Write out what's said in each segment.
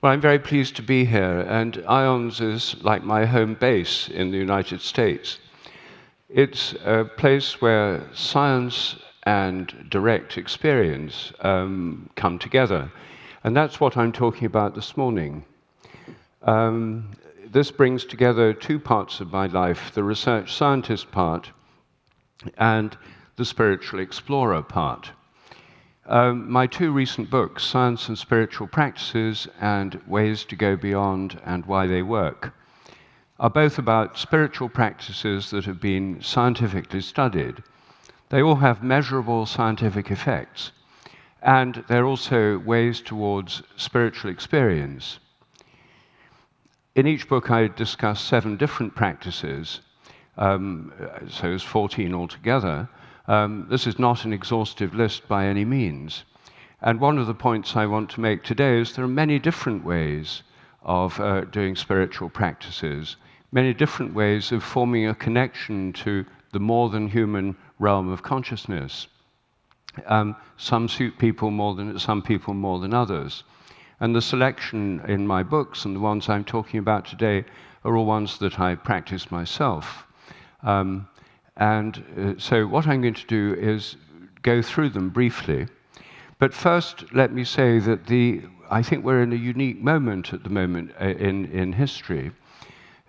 Well, I'm very pleased to be here, and IONS is like my home base in the United States. It's a place where science and direct experience come together, and that's what I'm talking about this morning. This brings together two parts of my life, the research scientist part and the spiritual explorer part. My two recent books, Science and Spiritual Practices and Ways to Go Beyond and Why They Work, are both about spiritual practices that have been scientifically studied. They all have measurable scientific effects, and they're also ways towards spiritual experience. In each book, I discuss 7 different practices, so it's 14 altogether. This is not an exhaustive list by any means. And one of the points I want to make today is there are many different ways of doing spiritual practices, many different ways of forming a connection to the more than human realm of consciousness. Some suit people more than some people more than others. And the selection in my books and the ones I'm talking about today are all ones that I practice myself. So what I'm going to do is go through them briefly. But first, let me say that I think we're in a unique moment at the moment in history.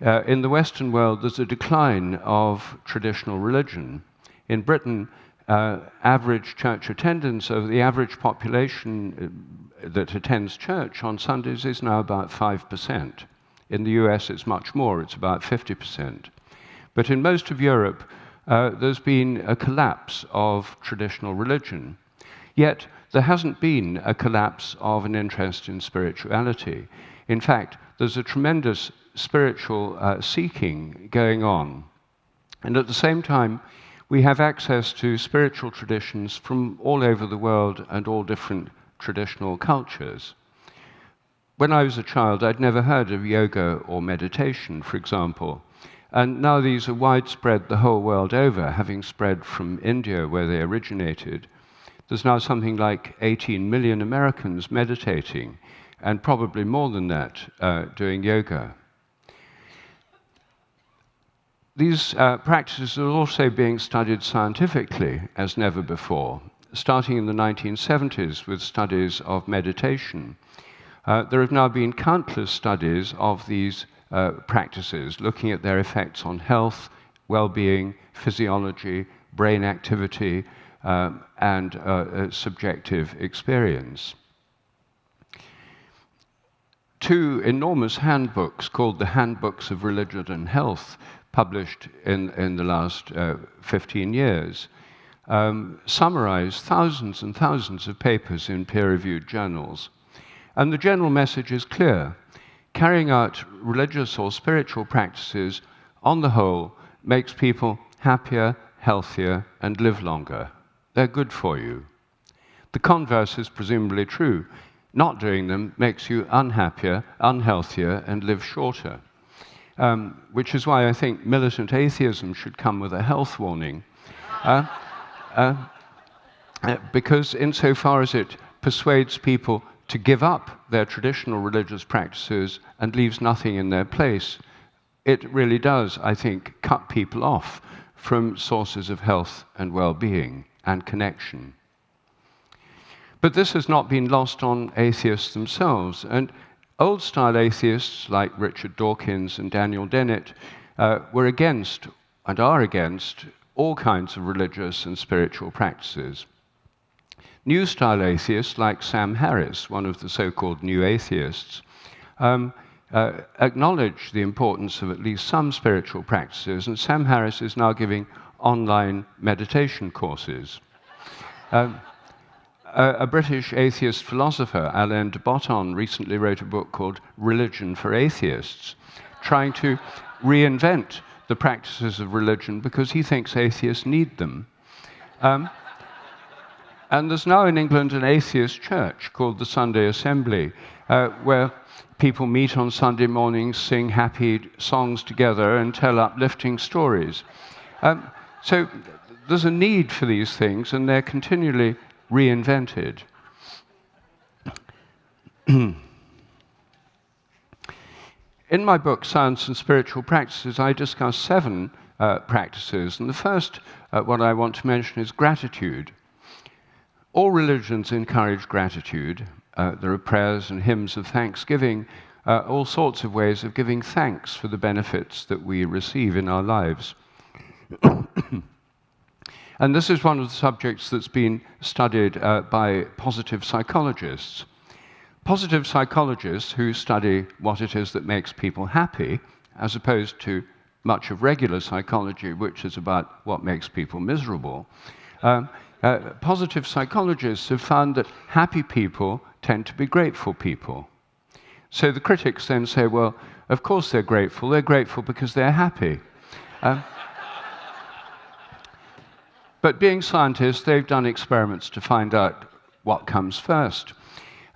In the Western world, there's a decline of traditional religion. In Britain, average church attendance of the average population that attends church on Sundays is now about 5%. In the US, it's much more, it's about 50%. But in most of Europe, there's been a collapse of traditional religion. Yet, there hasn't been a collapse of an interest in spirituality. In fact, there's a tremendous spiritual seeking going on. And at the same time, we have access to spiritual traditions from all over the world and all different traditional cultures. When I was a child, I'd never heard of yoga or meditation, for example. And now these are widespread the whole world over, having spread from India, where they originated. There's now something like 18 million Americans meditating, and probably more than that doing yoga. These practices are also being studied scientifically as never before, starting in the 1970s with studies of meditation. There have now been countless studies of these practices, looking at their effects on health, well-being, physiology, brain activity, and subjective experience. 2 enormous handbooks called the Handbooks of Religion and Health, published in the last 15 years, summarize thousands and thousands of papers in peer-reviewed journals. And the general message is clear. Carrying out religious or spiritual practices, on the whole, makes people happier, healthier, and live longer. They're good for you. The converse is presumably true. Not doing them makes you unhappier, unhealthier, and live shorter. Which is why I think militant atheism should come with a health warning. Because insofar as it persuades people to give up their traditional religious practices and leaves nothing in their place, it really does, I think, cut people off from sources of health and well-being and connection. But this has not been lost on atheists themselves, and old-style atheists like Richard Dawkins and Daniel Dennett were against, and are against, all kinds of religious and spiritual practices. New-style atheists like Sam Harris, one of the so-called new atheists, acknowledge the importance of at least some spiritual practices, and Sam Harris is now giving online meditation courses. A British atheist philosopher, Alain de Botton, recently wrote a book called Religion for Atheists, trying to reinvent the practices of religion because he thinks atheists need them. And there's now in England an atheist church called the Sunday Assembly, where people meet on Sunday mornings, sing happy songs together, and tell uplifting stories. So there's a need for these things, and they're continually reinvented. In my book, Science and Spiritual Practices, I discuss 7 practices, and the first what I want to mention is gratitude. All religions encourage gratitude. There are prayers and hymns of thanksgiving, all sorts of ways of giving thanks for the benefits that we receive in our lives. And this is one of the subjects that's been studied by positive psychologists. Positive psychologists who study what it is that makes people happy, as opposed to much of regular psychology, which is about what makes people miserable. Positive psychologists have found that happy people tend to be grateful people. So the critics then say, well, of course they're grateful. They're grateful because they're happy. But being scientists, they've done experiments to find out what comes first.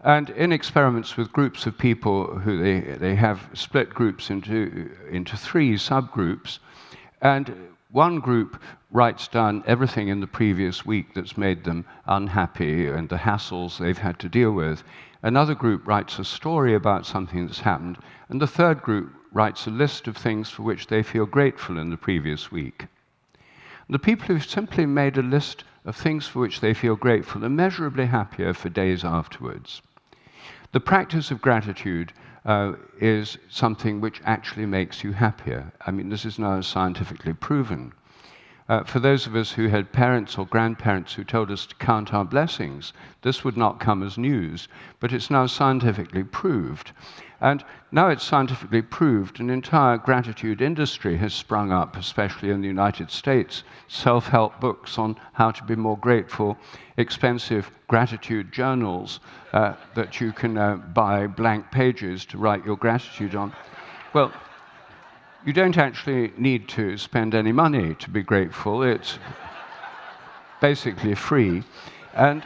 And in experiments with groups of people who they have split groups into 3 subgroups, and one group writes down everything in the previous week that's made them unhappy and the hassles they've had to deal with. Another group writes a story about something that's happened, and the third group writes a list of things for which they feel grateful in the previous week. The people who've simply made a list of things for which they feel grateful are measurably happier for days afterwards. The practice of gratitude is something which actually makes you happier. I mean, this is now scientifically proven. For those of us who had parents or grandparents who told us to count our blessings, this would not come as news, but it's now scientifically proved. And now it's scientifically proved, an entire gratitude industry has sprung up, especially in the United States. Self-help books on how to be more grateful, expensive gratitude journals that you can buy blank pages to write your gratitude on. Well, you don't actually need to spend any money to be grateful. It's basically free. And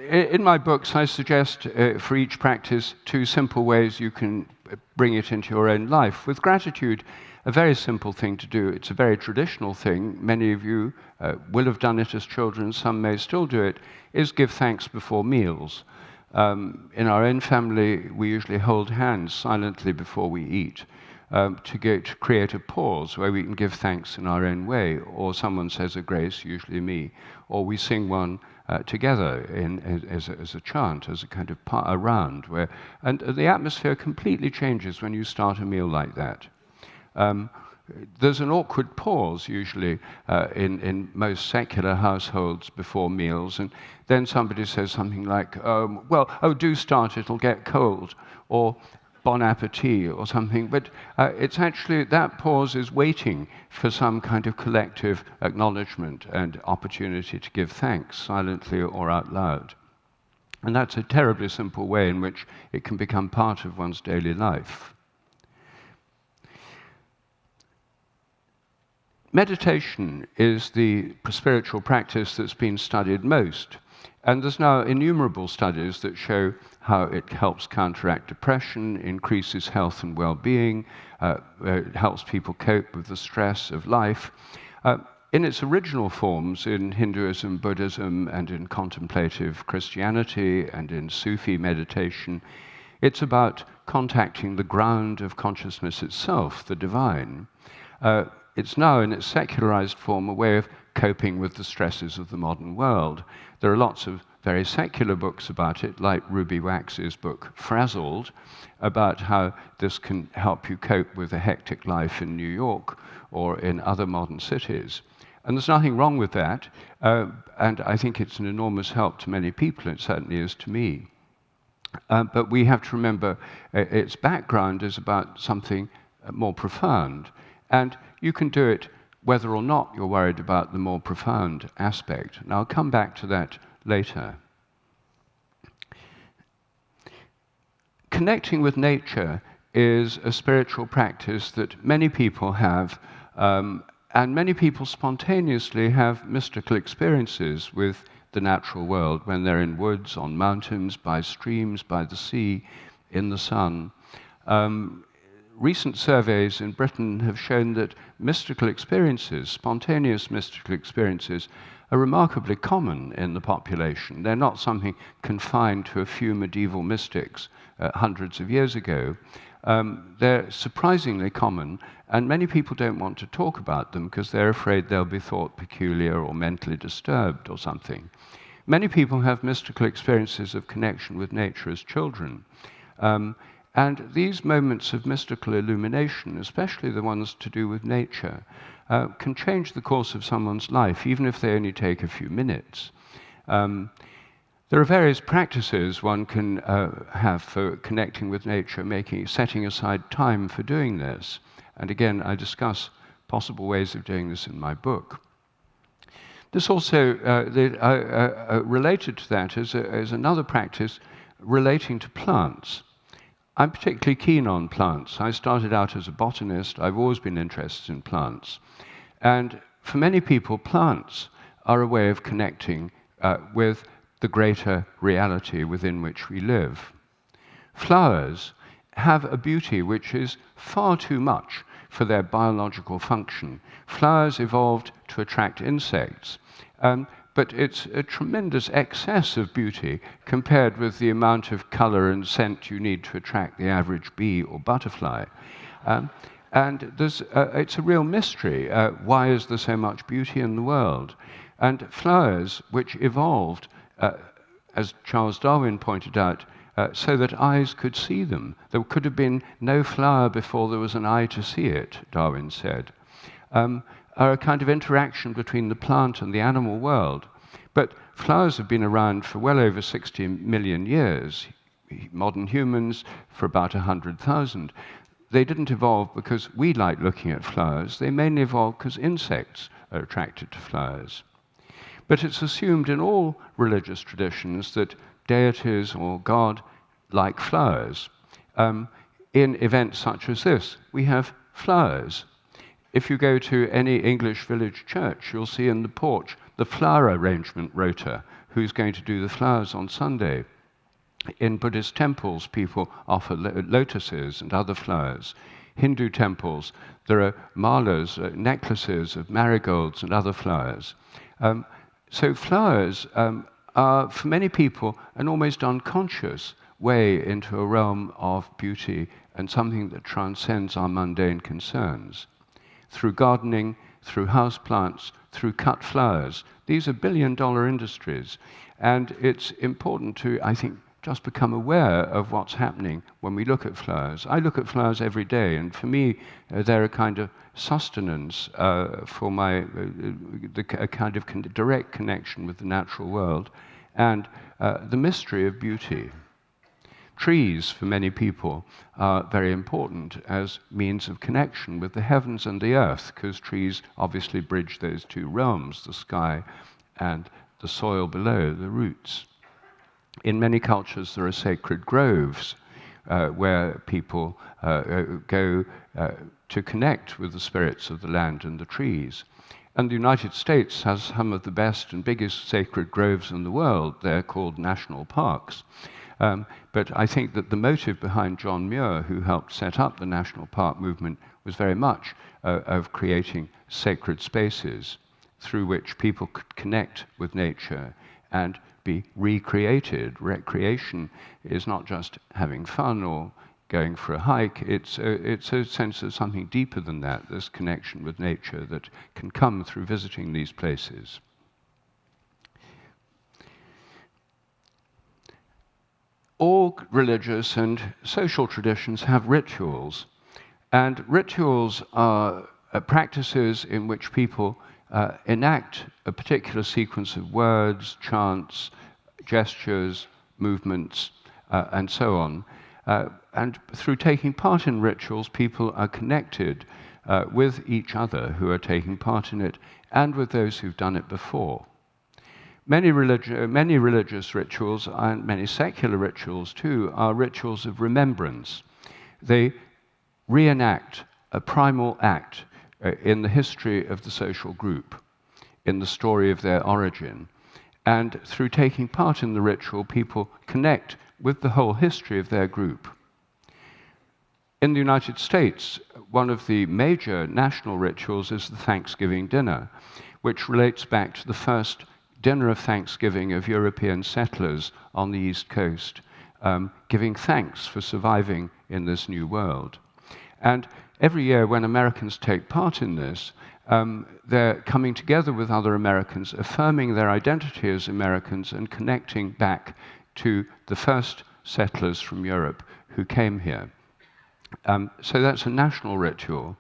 in my books, I suggest for each practice 2 simple ways you can bring it into your own life. With gratitude, a very simple thing to do. It's a very traditional thing. Many of you will have done it as children. Some may still do it, is give thanks before meals. In our own family, we usually hold hands silently before we eat to create a pause where we can give thanks in our own way, or someone says a grace, usually me, or we sing one together as a chant, as a kind of a round, and the atmosphere completely changes when you start a meal like that. There's an awkward pause usually in most secular households before meals, and then somebody says something like, do start, it'll get cold, or bon appetit, or something. But it's actually, that pause is waiting for some kind of collective acknowledgement and opportunity to give thanks, silently or out loud. And that's a terribly simple way in which it can become part of one's daily life. Meditation is the spiritual practice that's been studied most. And there's now innumerable studies that show how it helps counteract depression, increases health and well-being, it helps people cope with the stress of life. In its original forms, in Hinduism, Buddhism, and in contemplative Christianity, and in Sufi meditation, it's about contacting the ground of consciousness itself, the divine. It's now, in its secularized form, a way of coping with the stresses of the modern world. There are lots of very secular books about it, like Ruby Wax's book, Frazzled, about how this can help you cope with a hectic life in New York or in other modern cities. And there's nothing wrong with that, and I think it's an enormous help to many people, it certainly is to me. But we have to remember its background is about something more profound. And you can do it whether or not you're worried about the more profound aspect. And I'll come back to that later. Connecting with nature is a spiritual practice that many people have, and many people spontaneously have mystical experiences with the natural world when they're in woods, on mountains, by streams, by the sea, in the sun. recent surveys in Britain have shown that mystical experiences, spontaneous mystical experiences, are remarkably common in the population. They're not something confined to a few medieval mystics hundreds of years ago. They're surprisingly common, and many people don't want to talk about them because they're afraid they'll be thought peculiar or mentally disturbed or something. Many people have mystical experiences of connection with nature as children. And these moments of mystical illumination, especially the ones to do with nature, can change the course of someone's life, even if they only take a few minutes. There are various practices one can have for connecting with nature, setting aside time for doing this. And again, I discuss possible ways of doing this in my book. This also, related to that, is another practice relating to plants. I'm particularly keen on plants. I started out as a botanist. I've always been interested in plants. And for many people, plants are a way of connecting with the greater reality within which we live. Flowers have a beauty which is far too much for their biological function. Flowers evolved to attract insects, but it's a tremendous excess of beauty compared with the amount of color and scent you need to attract the average bee or butterfly. And it's a real mystery. Why is there so much beauty in the world? And flowers, which evolved, as Charles Darwin pointed out, so that eyes could see them. There could have been no flower before there was an eye to see it, Darwin said, are a kind of interaction between the plant and the animal world. But flowers have been around for well over 60 million years. Modern humans for about 100,000. They didn't evolve because we like looking at flowers. They mainly evolved because insects are attracted to flowers. But it's assumed in all religious traditions that deities or God like flowers. In events such as this, we have flowers. If you go to any English village church, you'll see in the porch the flower arrangement rota, who's going to do the flowers on Sunday. In Buddhist temples, people offer lotuses and other flowers. Hindu temples, there are malas, necklaces of marigolds and other flowers. So flowers are, for many people, an almost unconscious way into a realm of beauty and something that transcends our mundane concerns. Through gardening, through houseplants, through cut flowers, these are billion-dollar industries. And it's important to, I think, just become aware of what's happening when we look at flowers. I look at flowers every day, and for me, they're a kind of sustenance for a kind of direct connection with the natural world and the mystery of beauty. Trees, for many people, are very important as means of connection with the heavens and the earth, because trees obviously bridge those two realms, the sky and the soil below, the roots. In many cultures, there are sacred groves where people go to connect with the spirits of the land and the trees. And the United States has some of the best and biggest sacred groves in the world. They're called national parks. But I think that the motive behind John Muir, who helped set up the national park movement, was very much of creating sacred spaces through which people could connect with nature and be recreated. Recreation is not just having fun or going for a hike. It's a sense of something deeper than that, this connection with nature that can come through visiting these places. All religious and social traditions have rituals, and rituals are practices in which people enact a particular sequence of words, chants, gestures, movements, and so on. And through taking part in rituals, people are connected with each other who are taking part in it and with those who've done it before. Many religious rituals, and many secular rituals too, are rituals of remembrance. They reenact a primal act in the history of the social group, in the story of their origin. And through taking part in the ritual, people connect with the whole history of their group. In the United States, one of the major national rituals is the Thanksgiving dinner, which relates back to the first dinner of Thanksgiving of European settlers on the East Coast, giving thanks for surviving in this new world. And every year when Americans take part in this, they're coming together with other Americans, affirming their identity as Americans and connecting back to the first settlers from Europe who came here. So that's a national ritual.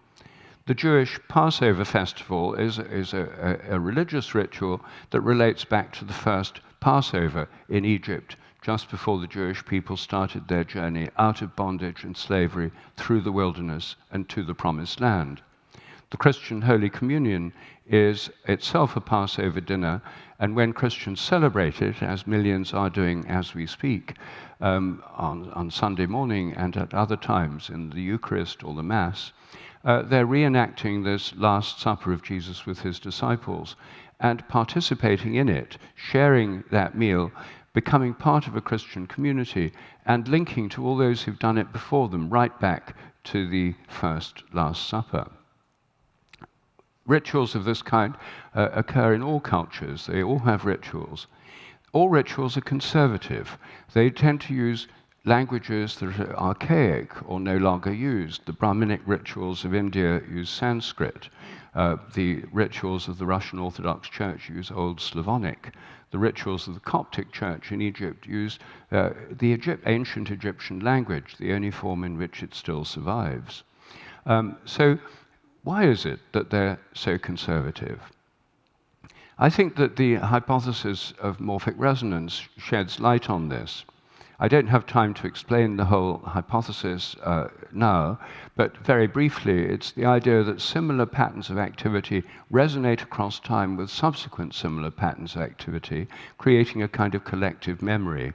The Jewish Passover festival is a religious ritual that relates back to the first Passover in Egypt, just before the Jewish people started their journey out of bondage and slavery through the wilderness and to the Promised Land. The Christian Holy Communion is itself a Passover dinner, and when Christians celebrate it, as millions are doing as we speak, on Sunday morning and at other times in the Eucharist or the Mass, they're reenacting this Last Supper of Jesus with his disciples and participating in it, sharing that meal, becoming part of a Christian community, and linking to all those who've done it before them, right back to the first Last Supper. Rituals of this kind occur in all cultures. They all have rituals. All rituals are conservative. They tend to use languages that are archaic or no longer used. The Brahminic rituals of India use Sanskrit. The rituals of the Russian Orthodox Church use Old Slavonic. The rituals of the Coptic Church in Egypt use the ancient Egyptian language, the only form in which it still survives. So why is it that they're so conservative? I think that the hypothesis of morphic resonance sheds light on this. I don't have time to explain the whole hypothesis now, but very briefly, it's the idea that similar patterns of activity resonate across time with subsequent similar patterns of activity, creating a kind of collective memory.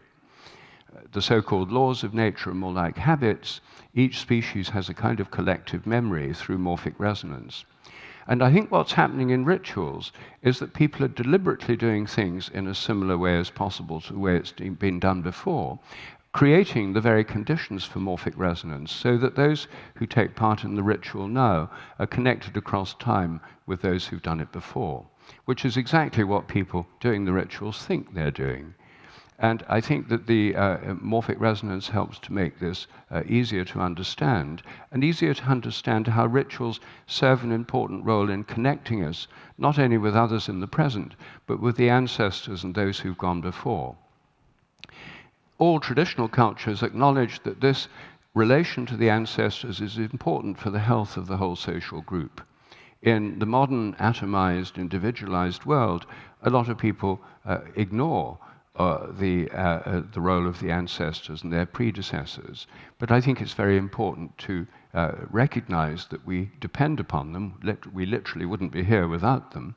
The so-called laws of nature are more like habits. Each species has a kind of collective memory through morphic resonance. And I think what's happening in rituals is that people are deliberately doing things in a similar way as possible to the way it's been done before, creating the very conditions for morphic resonance so that those who take part in the ritual now are connected across time with those who've done it before, which is exactly what people doing the rituals think they're doing. And I think that the morphic resonance helps to make this easier to understand, and easier to understand how rituals serve an important role in connecting us, not only with others in the present, but with the ancestors and those who've gone before. All traditional cultures acknowledge that this relation to the ancestors is important for the health of the whole social group. In the modern atomized, individualized world, a lot of people ignore the role of the ancestors and their predecessors. But I think it's very important to recognize that we depend upon them. We literally wouldn't be here without them.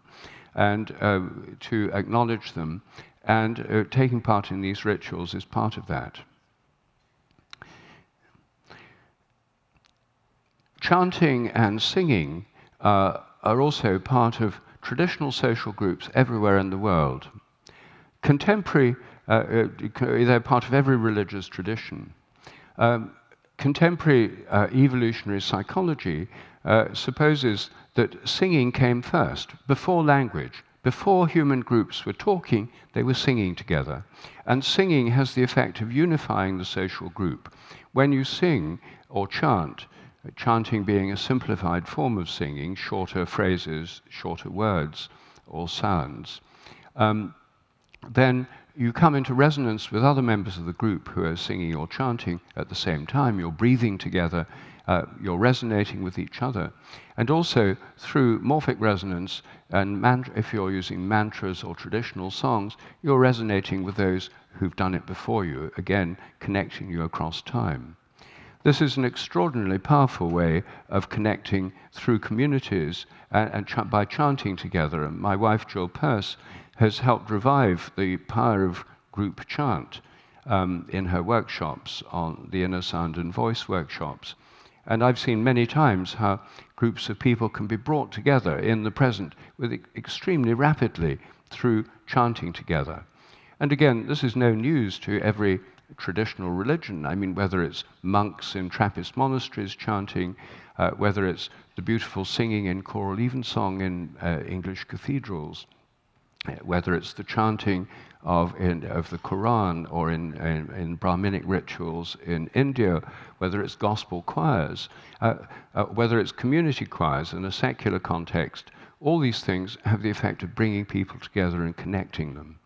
And to acknowledge them. And taking part in these rituals is part of that. Chanting and singing are also part of traditional social groups everywhere in the world. Contemporary, they're part of every religious tradition. Contemporary evolutionary psychology supposes that singing came first, before language. Before human groups were talking, they were singing together. And singing has the effect of unifying the social group. When you sing or chant, chanting being a simplified form of singing, shorter phrases, shorter words or sounds, then you come into resonance with other members of the group who are singing or chanting at the same time. You're breathing together, you're resonating with each other. And also through morphic resonance, and if you're using mantras or traditional songs, you're resonating with those who've done it before you, again, connecting you across time. This is an extraordinarily powerful way of connecting through communities and by chanting together. And my wife, Jill Peirce, has helped revive the power of group chant in her workshops, on the Inner Sound and Voice workshops. And I've seen many times how groups of people can be brought together in the present extremely rapidly through chanting together. And again, this is no news to every traditional religion. I mean, whether it's monks in Trappist monasteries chanting, whether it's the beautiful singing in choral evensong in English cathedrals, whether it's the chanting of the Quran or in Brahminic rituals in India, whether it's gospel choirs, whether it's community choirs in a secular context, all these things have the effect of bringing people together and connecting them.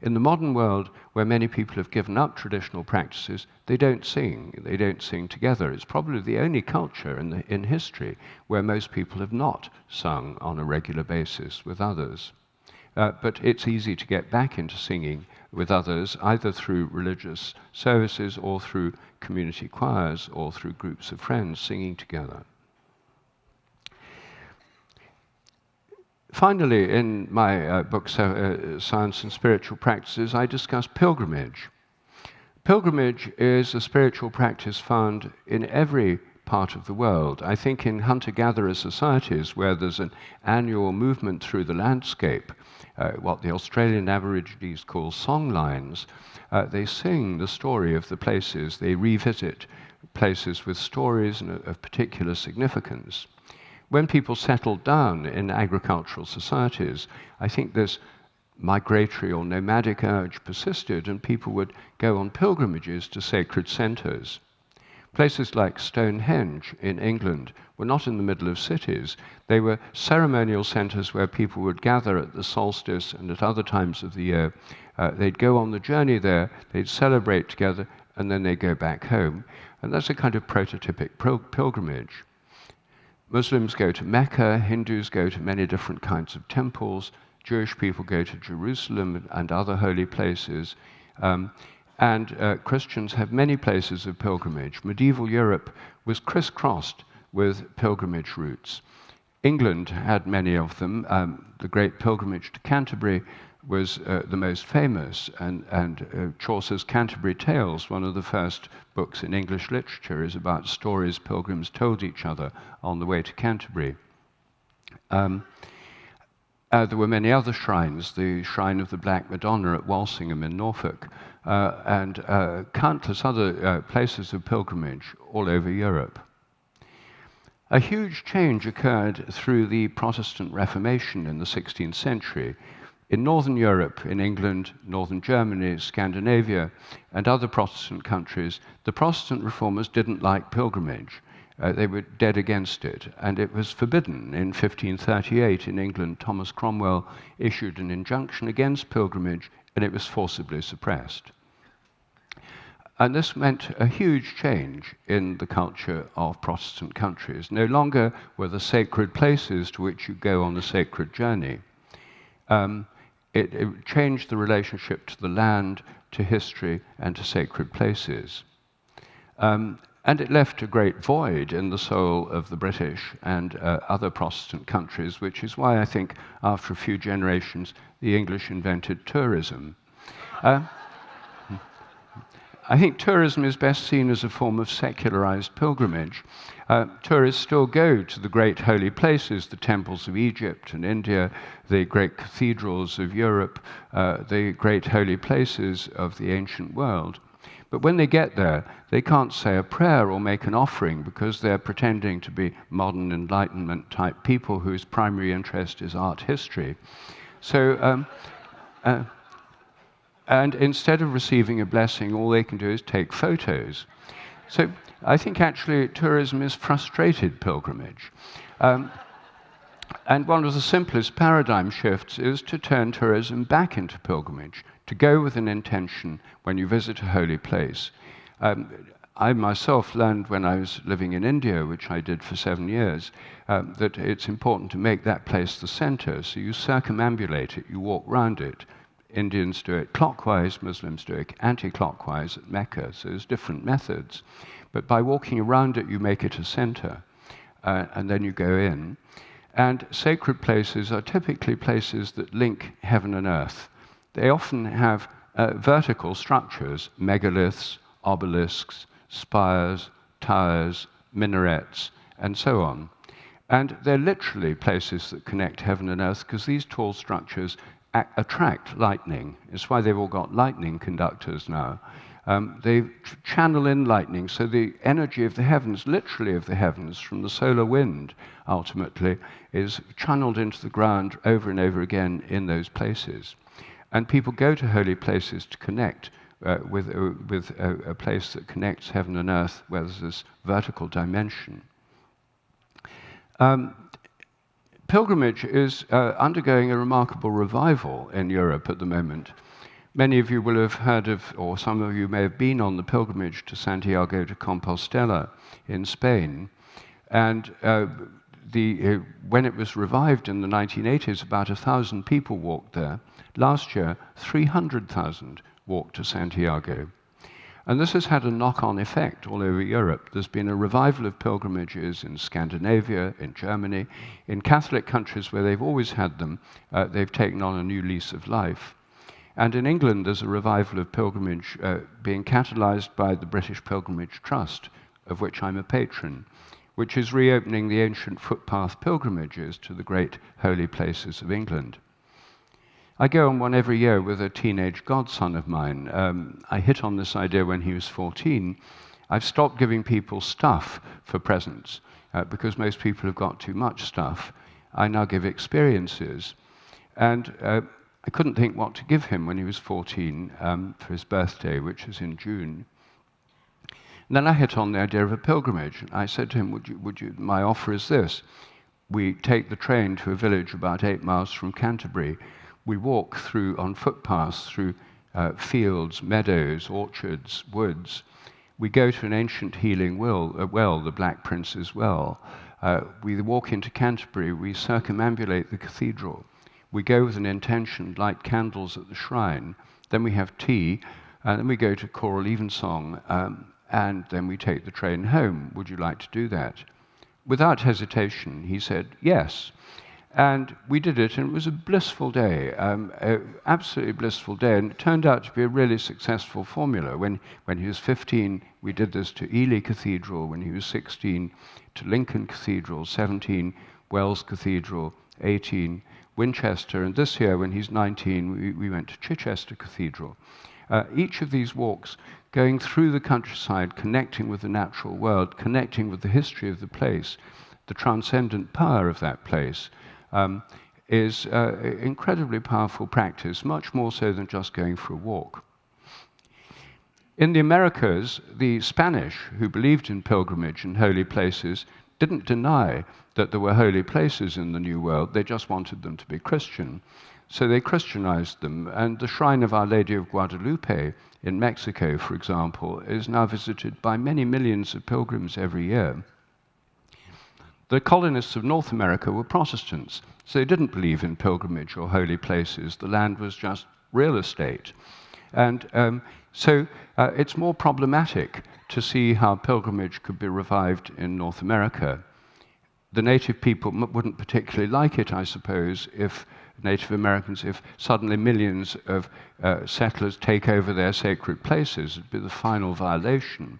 In the modern world, where many people have given up traditional practices, they don't sing. They don't sing together. It's probably the only culture in history where most people have not sung on a regular basis with others. But it's easy to get back into singing with others, either through religious services or through community choirs or through groups of friends singing together. Finally, in my book, Science and Spiritual Practices, I discuss pilgrimage. Pilgrimage is a spiritual practice found in every part of the world. I think in hunter-gatherer societies where there's an annual movement through the landscape, what the Australian Aborigines call songlines, they sing the story of the places, they revisit places with stories of particular significance. When people settled down in agricultural societies, I think this migratory or nomadic urge persisted, and people would go on pilgrimages to sacred centers. Places like Stonehenge in England were not in the middle of cities. They were ceremonial centers where people would gather at the solstice and at other times of the year. They'd go on the journey there, they'd celebrate together, and then they'd go back home. And that's a kind of prototypic pilgrimage. Muslims go to Mecca, Hindus go to many different kinds of temples, Jewish people go to Jerusalem and other holy places, and Christians have many places of pilgrimage. Medieval Europe was crisscrossed with pilgrimage routes. England had many of them. The great pilgrimage to Canterbury was the most famous, and Chaucer's Canterbury Tales, one of the first books in English literature, is about stories pilgrims told each other on the way to Canterbury. There were many other shrines, the Shrine of the Black Madonna at Walsingham in Norfolk, and countless other places of pilgrimage all over Europe. A huge change occurred through the Protestant Reformation in the 16th century. In Northern Europe, in England, Northern Germany, Scandinavia, and other Protestant countries, the Protestant reformers didn't like pilgrimage. They were dead against it, and it was forbidden. In 1538 in England, Thomas Cromwell issued an injunction against pilgrimage, and it was forcibly suppressed. And this meant a huge change in the culture of Protestant countries. No longer were there sacred places to which you go on a sacred journey. It changed the relationship to the land, to history, and to sacred places. And it left a great void in the soul of the British and other Protestant countries, which is why I think after a few generations, the English invented tourism. I think tourism is best seen as a form of secularized pilgrimage. Tourists still go to the great holy places, the temples of Egypt and India, the great cathedrals of Europe, the great holy places of the ancient world. But when they get there, they can't say a prayer or make an offering because they're pretending to be modern Enlightenment type people whose primary interest is art history. So, and instead of receiving a blessing, all they can do is take photos. So I think actually tourism is frustrated pilgrimage. And one of the simplest paradigm shifts is to turn tourism back into pilgrimage, to go with an intention when you visit a holy place. I myself learned when I was living in India, which I did for 7 years, that it's important to make that place the center. So you circumambulate it, you walk round it. Indians do it clockwise, Muslims do it anti-clockwise at Mecca, so there's different methods. But by walking around it, you make it a center, and then you go in. And sacred places are typically places that link heaven and earth. They often have vertical structures, megaliths, obelisks, spires, towers, minarets, and so on. And they're literally places that connect heaven and earth because these tall structures attract lightning. It's why they've all got lightning conductors now. They channel in lightning, so the energy of the heavens, literally of the heavens, from the solar wind, ultimately, is channeled into the ground over and over again in those places. And people go to holy places to connect with a place that connects heaven and earth, where there's this vertical dimension. Pilgrimage is undergoing a remarkable revival in Europe at the moment. Many of you will have heard of, or some of you may have been on the pilgrimage to Santiago de Compostela in Spain. And when it was revived in the 1980s, about 1,000 people walked there. Last year, 300,000 walked to Santiago. And this has had a knock-on effect all over Europe. There's been a revival of pilgrimages in Scandinavia, in Germany, in Catholic countries where they've always had them. They've taken on a new lease of life. And in England, there's a revival of pilgrimage being catalyzed by the British Pilgrimage Trust, of which I'm a patron, which is reopening the ancient footpath pilgrimages to the great holy places of England. I go on one every year with a teenage godson of mine. I hit on this idea when he was 14. I've stopped giving people stuff for presents because most people have got too much stuff. I now give experiences. And I couldn't think what to give him when he was 14 for his birthday, which is in June. And then I hit on the idea of a pilgrimage. I said to him, my offer is this. We take the train to a village about 8 miles from Canterbury. We walk through, on footpaths, through fields, meadows, orchards, woods. We go to an ancient healing well, the Black Prince's Well. We walk into Canterbury. We circumambulate the cathedral. We go with an intention, light candles at the shrine. Then we have tea, and then we go to choral evensong, and then we take the train home. Would you like to do that? Without hesitation, he said yes. And we did it, and it was a blissful day, absolutely blissful day, and it turned out to be a really successful formula. When he was 15, we did this to Ely Cathedral. When he was 16, to Lincoln Cathedral. 17, Wells Cathedral. 18, Winchester. And this year, when he's 19, we went to Chichester Cathedral. Each of these walks, going through the countryside, connecting with the natural world, connecting with the history of the place, the transcendent power of that place, is incredibly powerful practice, much more so than just going for a walk. In the Americas, the Spanish, who believed in pilgrimage and holy places, didn't deny that there were holy places in the New World. They just wanted them to be Christian. So they Christianized them. And the Shrine of Our Lady of Guadalupe in Mexico, for example, is now visited by many millions of pilgrims every year. The colonists of North America were Protestants, so they didn't believe in pilgrimage or holy places. The land was just real estate. And so it's more problematic to see how pilgrimage could be revived in North America. The native people wouldn't particularly like it, I suppose, if Native Americans, if suddenly millions of settlers take over their sacred places. It'd be the final violation.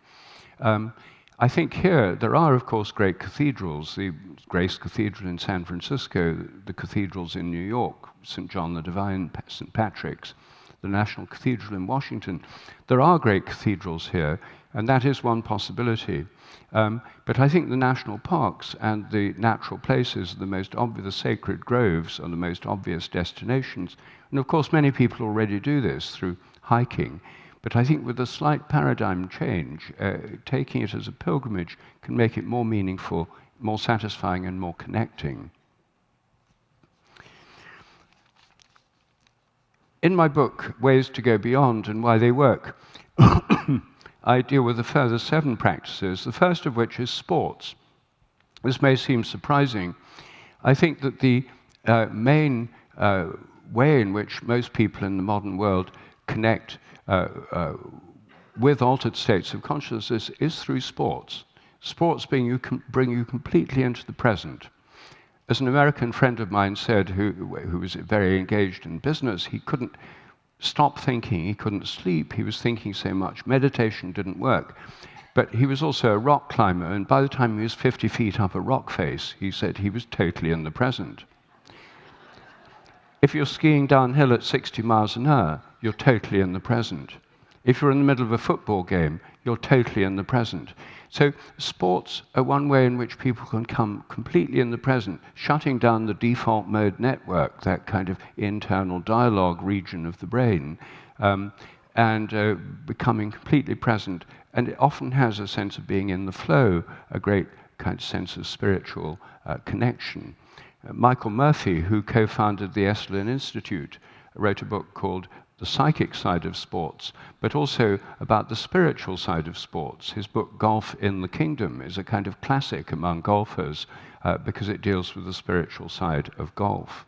I think here there are, of course, great cathedrals. The Grace Cathedral in San Francisco, the cathedrals in New York, St. John the Divine, St. Patrick's, the National Cathedral in Washington. There are great cathedrals here, and that is one possibility. But I think the national parks and the natural places, the most obvious, the sacred groves, are the most obvious destinations. And of course, many people already do this through hiking. But I think with a slight paradigm change, taking it as a pilgrimage can make it more meaningful, more satisfying, and more connecting. In my book, Ways to Go Beyond and Why They Work, I deal with a further 7 practices, the first of which is sports. This may seem surprising. I think that the main way in which most people in the modern world connect with altered states of consciousness is through sports. Sports bring you completely into the present. As an American friend of mine said, who was very engaged in business, he couldn't stop thinking, he couldn't sleep, he was thinking so much. Meditation didn't work. But he was also a rock climber, and by the time he was 50 feet up a rock face, he said he was totally in the present. If you're skiing downhill at 60 miles an hour, you're totally in the present. If you're in the middle of a football game, you're totally in the present. So sports are one way in which people can come completely in the present, shutting down the default mode network, that kind of internal dialogue region of the brain, and becoming completely present. And it often has a sense of being in the flow, a great kind of sense of spiritual connection. Michael Murphy, who co-founded the Esalen Institute, wrote a book called The Psychic Side of Sports, but also about the spiritual side of sports. His book, Golf in the Kingdom, is a kind of classic among golfers because it deals with the spiritual side of golf.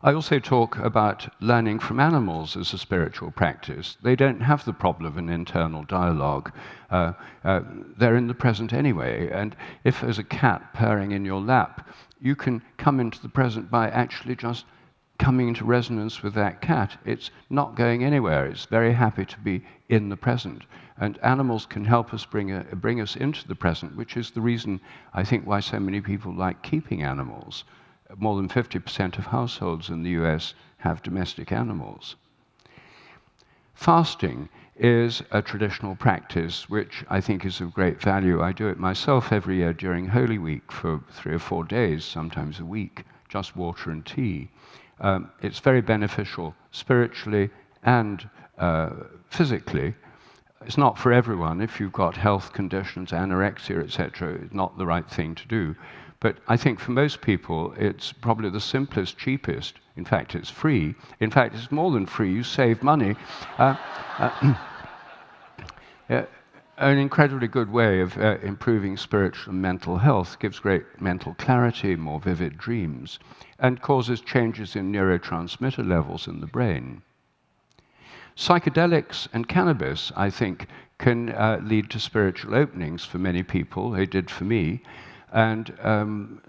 I also talk about learning from animals as a spiritual practice. They don't have the problem of an internal dialogue. They're in the present anyway, and if there's a cat purring in your lap, you can come into the present by actually just coming into resonance with that cat. It's not going anywhere. It's very happy to be in the present. And animals can help us bring us into the present, which is the reason, I think, why so many people like keeping animals. More than 50% of households in the US have domestic animals. Fasting is a traditional practice which I think is of great value. I do it myself every year during Holy Week for 3 or 4 days, sometimes a week, just water and tea. It's very beneficial spiritually and physically. It's not for everyone. If you've got health conditions, anorexia, etc., it's not the right thing to do. But I think for most people, it's probably the simplest, cheapest. In fact, it's free. In fact, it's more than free. You save money. An incredibly good way of improving spiritual and mental health, gives great mental clarity, more vivid dreams, and causes changes in neurotransmitter levels in the brain. Psychedelics and cannabis, I think, can lead to spiritual openings for many people. They did for me. And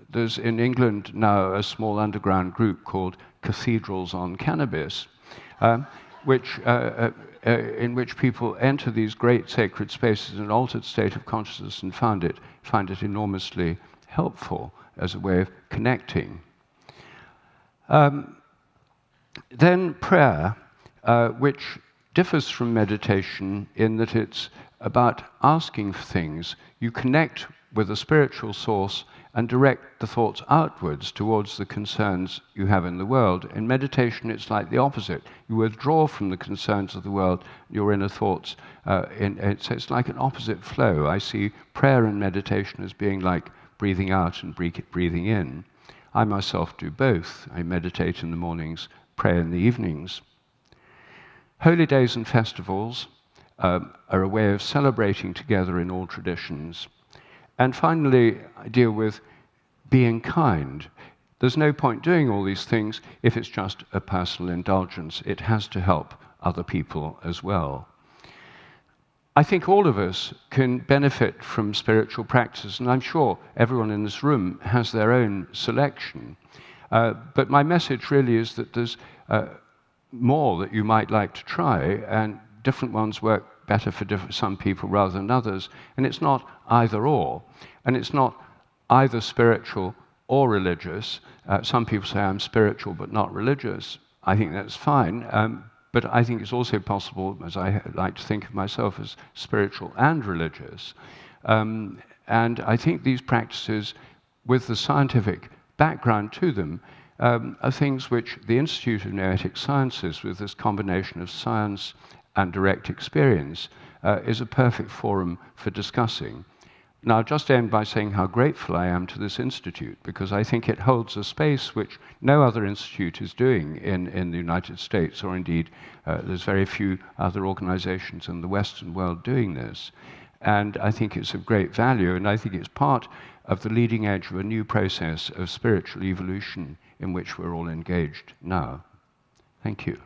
there's in England now a small underground group called Cathedrals on Cannabis, in which people enter these great sacred spaces in an altered state of consciousness and find it enormously helpful as a way of connecting. Then prayer, which differs from meditation in that it's about asking for things. You connect with a spiritual source and direct the thoughts outwards towards the concerns you have in the world. In meditation, it's like the opposite. You withdraw from the concerns of the world, your inner thoughts. It's like an opposite flow. I see prayer and meditation as being like breathing out and breathing in. I myself do both. I meditate in the mornings, pray in the evenings. Holy days and festivals are a way of celebrating together in all traditions. And finally, I deal with being kind. There's no point doing all these things if it's just a personal indulgence. It has to help other people as well. I think all of us can benefit from spiritual practice, and I'm sure everyone in this room has their own selection. But my message really is that there's more that you might like to try, and different ones work better for some people rather than others. And it's not either or. And it's not either spiritual or religious. Some people say, I'm spiritual but not religious. I think that's fine. But I think it's also possible, as I like to think of myself, as spiritual and religious. And I think these practices, with the scientific background to them, are things which the Institute of Noetic Sciences, with this combination of science and direct experience, is a perfect forum for discussing. Now, I'll just end by saying how grateful I am to this institute, because I think it holds a space which no other institute is doing in the United States, or indeed there's very few other organizations in the Western world doing this. And I think it's of great value, and I think it's part of the leading edge of a new process of spiritual evolution in which we're all engaged now. Thank you.